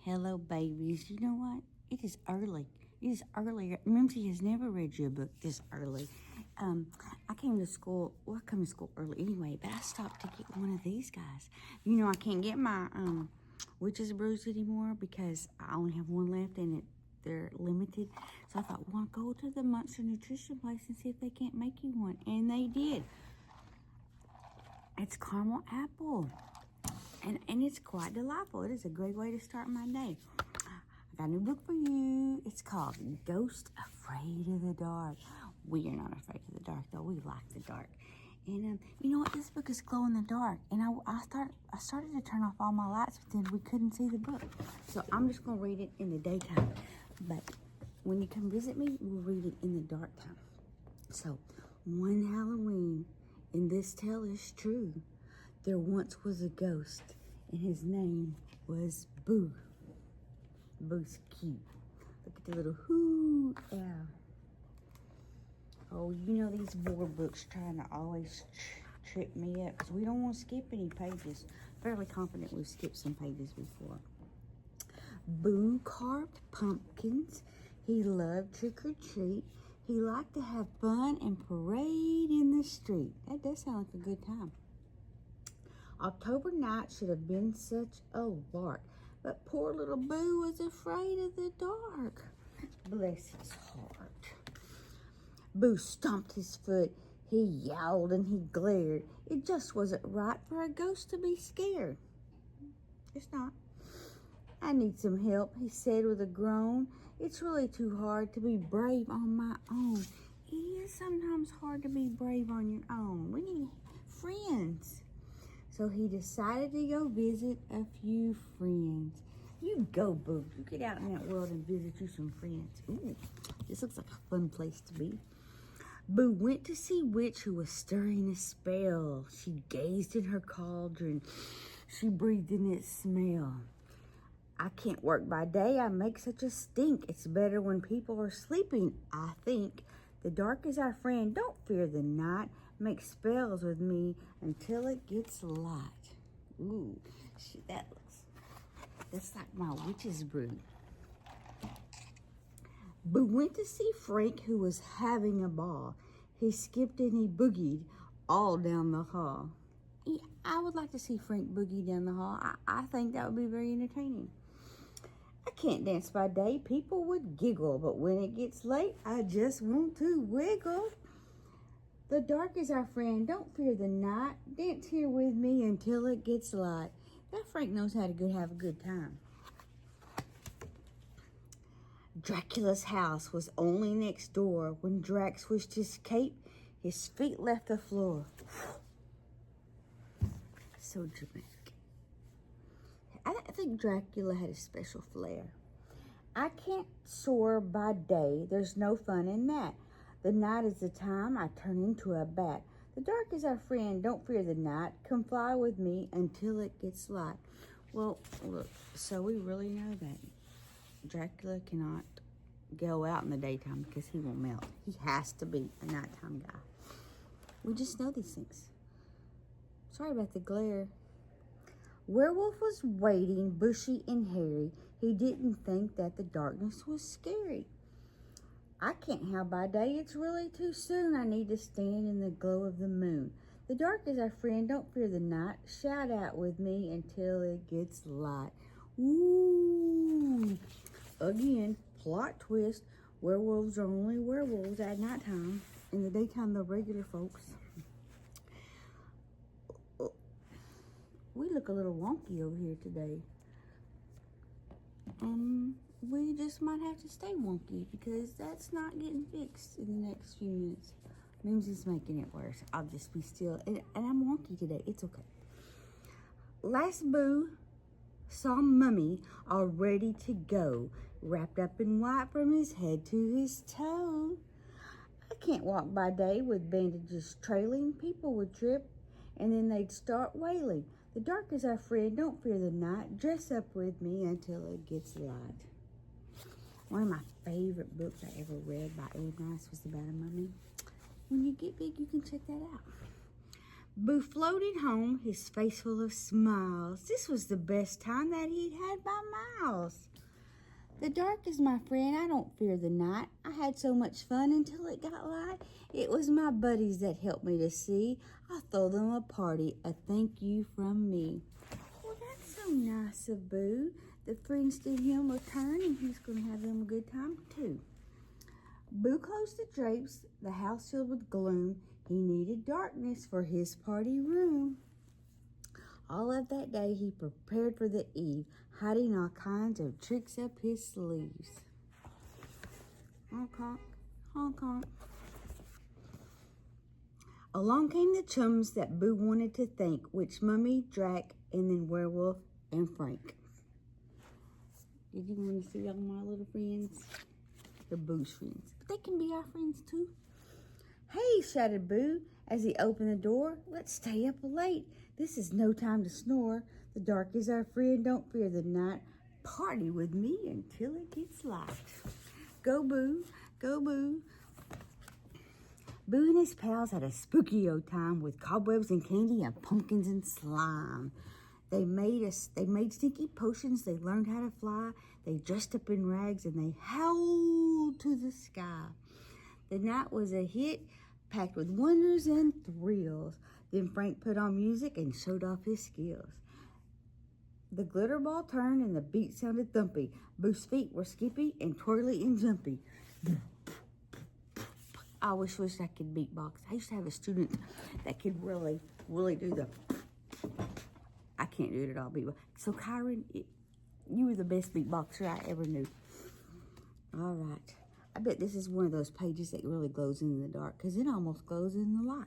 Hello, babies. You know what? It is early. It is earlier. Mimzie has never read you a book this early. I came to school. Well, I come to school early anyway, but I stopped to get one of these guys. You know, I can't get my witch's brews anymore because I only have one left and they're limited. So I thought, well, I'll go to the Monster Nutrition place and see if they can't make you one. And they did. It's caramel apple. And it's quite delightful. It is a great way to start my day. I got a new book for you. It's called Ghost Afraid of the Dark. We are not afraid of the dark, though. We like the dark. And you know what? This book is glow in the dark. And I started to turn off all my lights, but then we couldn't see the book. So I'm just going to read it in the daytime. But when you come visit me, we'll read it in the dark time. So, one Halloween, and this tale is true, there once was a ghost, and his name was Boo. Boo's cute. Look at the little hoo owl. Oh, you know these board books trying to always trip me up because we don't want to skip any pages. Fairly confident we've skipped some pages before. Boo carved pumpkins. He loved trick or treat. He liked to have fun and parade in the street. That does sound like a good time. October night should have been such a lark, but poor little Boo was afraid of the dark. Bless his heart. Boo stomped his foot. He yowled and he glared. It just wasn't right for a ghost to be scared. It's not. I need some help, he said with a groan. It's really too hard to be brave on my own. It is sometimes hard to be brave on your own. We need friends. So he decided to go visit a few friends. You go, Boo. You get out in that world and visit you some friends. Ooh, this looks like a fun place to be. Boo went to see Witch, who was stirring a spell. She gazed in her cauldron. She breathed in its smell. I can't work by day. I make such a stink. It's better when people are sleeping, I think. The dark is our friend. Don't fear the night. Make spells with me until it gets light. Ooh, that's like my witch's brew. Boo went to see Frank, who was having a ball. He skipped and he boogied all down the hall. Yeah, I would like to see Frank boogie down the hall. I think that would be very entertaining. I can't dance by day. People would giggle, but when it gets late, I just want to wiggle. The dark is our friend. Don't fear the night. Dance here with me until it gets light. That Frank knows how to have a good time. Dracula's house was only next door. When Drac switched his cape, his feet left the floor. So dramatic. I think Dracula had a special flair. I can't soar by day. There's no fun in that. The night is the time I turn into a bat. The dark is our friend. Don't fear the night. Come fly with me until it gets light. Well, look, so we really know that Dracula cannot go out in the daytime because he will melt. He has to be a nighttime guy. We just know these things. Sorry about the glare. Werewolf was waiting, bushy and hairy. He didn't think that the darkness was scary. I can't howl by day. It's really too soon. I need to stand in the glow of the moon. The dark is our friend. Don't fear the night. Shout out with me until it gets light. Ooh. Again, plot twist. Werewolves are only werewolves at nighttime. In the daytime, they're regular folks. We look a little wonky over here today. We just might have to stay wonky because that's not getting fixed in the next few minutes. Mimzie's making it worse. I'll just be still. And I'm wonky today. It's okay. Last Boo saw Mummy all ready to go, wrapped up in white from his head to his toe. I can't walk by day with bandages trailing. People would trip and then they'd start wailing. The dark is our friend. Don't fear the night. Dress up with me until it gets light. One of my favorite books I ever read by Ed Rice was about a mummy. When you get big, you can check that out. Boo floated home, his face full of smiles. This was the best time that he'd had by miles. The dark is my friend, I don't fear the night. I had so much fun until it got light. It was my buddies that helped me to see. I'll throw them a party, a thank you from me. Well, that's so nice of Boo. The friends did him a turn, and he's going to have them a good time, too. Boo closed the drapes, the house filled with gloom. He needed darkness for his party room. All of that day he prepared for the eve, hiding all kinds of tricks up his sleeves. Honk, honk, honk, honk. Along came the chums that Boo wanted to thank, which Mummy, Drac, and then Werewolf and Frank. Did you want to see all my little friends? They're Boo's friends, but they can be our friends too. Hey, shouted Boo as he opened the door. Let's stay up late. This is no time to snore. The dark is our friend. Don't fear the night. Party with me until it gets light. Go, Boo. Go, Boo. Boo and his pals had a spooky old time with cobwebs and candy and pumpkins and slime. They made stinky potions. They learned how to fly. They dressed up in rags and they howled to the sky. The night was a hit, packed with wonders and thrills. Then Frank put on music and showed off his skills. The glitter ball turned and the beat sounded thumpy. Boo's feet were skippy and twirly and jumpy. I wish I could beatbox. I used to have a student that could really do the... I can't do it at all, beatbox. So, Kyron, you were the best beatboxer I ever knew. All right. I bet this is one of those pages that really glows in the dark, because it almost glows in the light.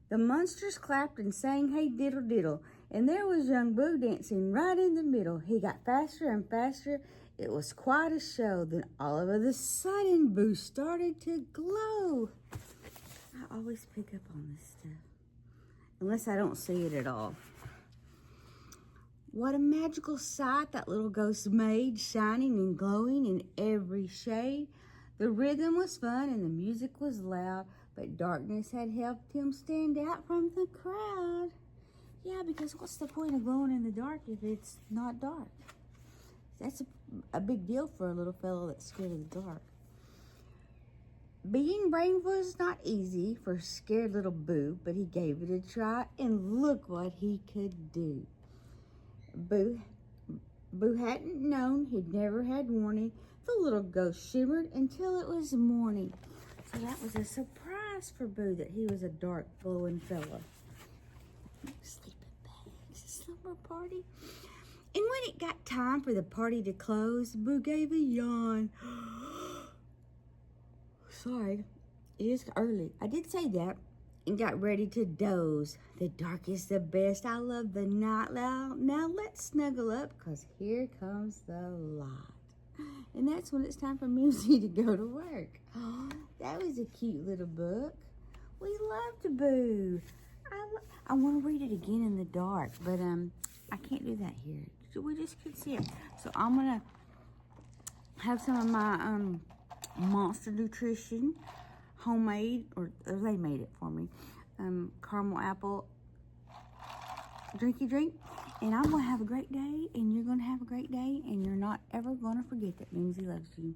The monsters clapped and sang, hey diddle diddle, and there was young Boo dancing right in the middle. He got faster and faster. It was quite a show. Then all of a sudden, Boo started to glow. I always pick up on this stuff, unless I don't see it at all. What a magical sight that little ghost made, shining and glowing in every shade. The rhythm was fun and the music was loud, but darkness had helped him stand out from the crowd. Yeah, because what's the point of glowing in the dark if it's not dark? That's a big deal for a little fellow that's scared of the dark. Being brave was not easy for scared little Boo, but he gave it a try, and look what he could do. Boo hadn't known, he'd never had warning. The little ghost shimmered until it was morning. So that was a surprise for Boo that he was a dark, glowing fella. Sleeping bags, a slumber party. And when it got time for the party to close, Boo gave a yawn. Sorry, it is early. I did say that. And got ready to doze. The dark is the best. I love the night. Now let's snuggle up, because here comes the light. And that's when it's time for Mimzie to go to work. Oh, that was a cute little book. We loved Boo. I want to read it again in the dark, but I can't do that here. So we just could see it. So I'm going to have some of my Monster Nutrition homemade, or they made it for me, caramel apple drinky drink, and I'm going to have a great day, and you're going to have a great day, and you're not ever going to forget that Mimzie loves you.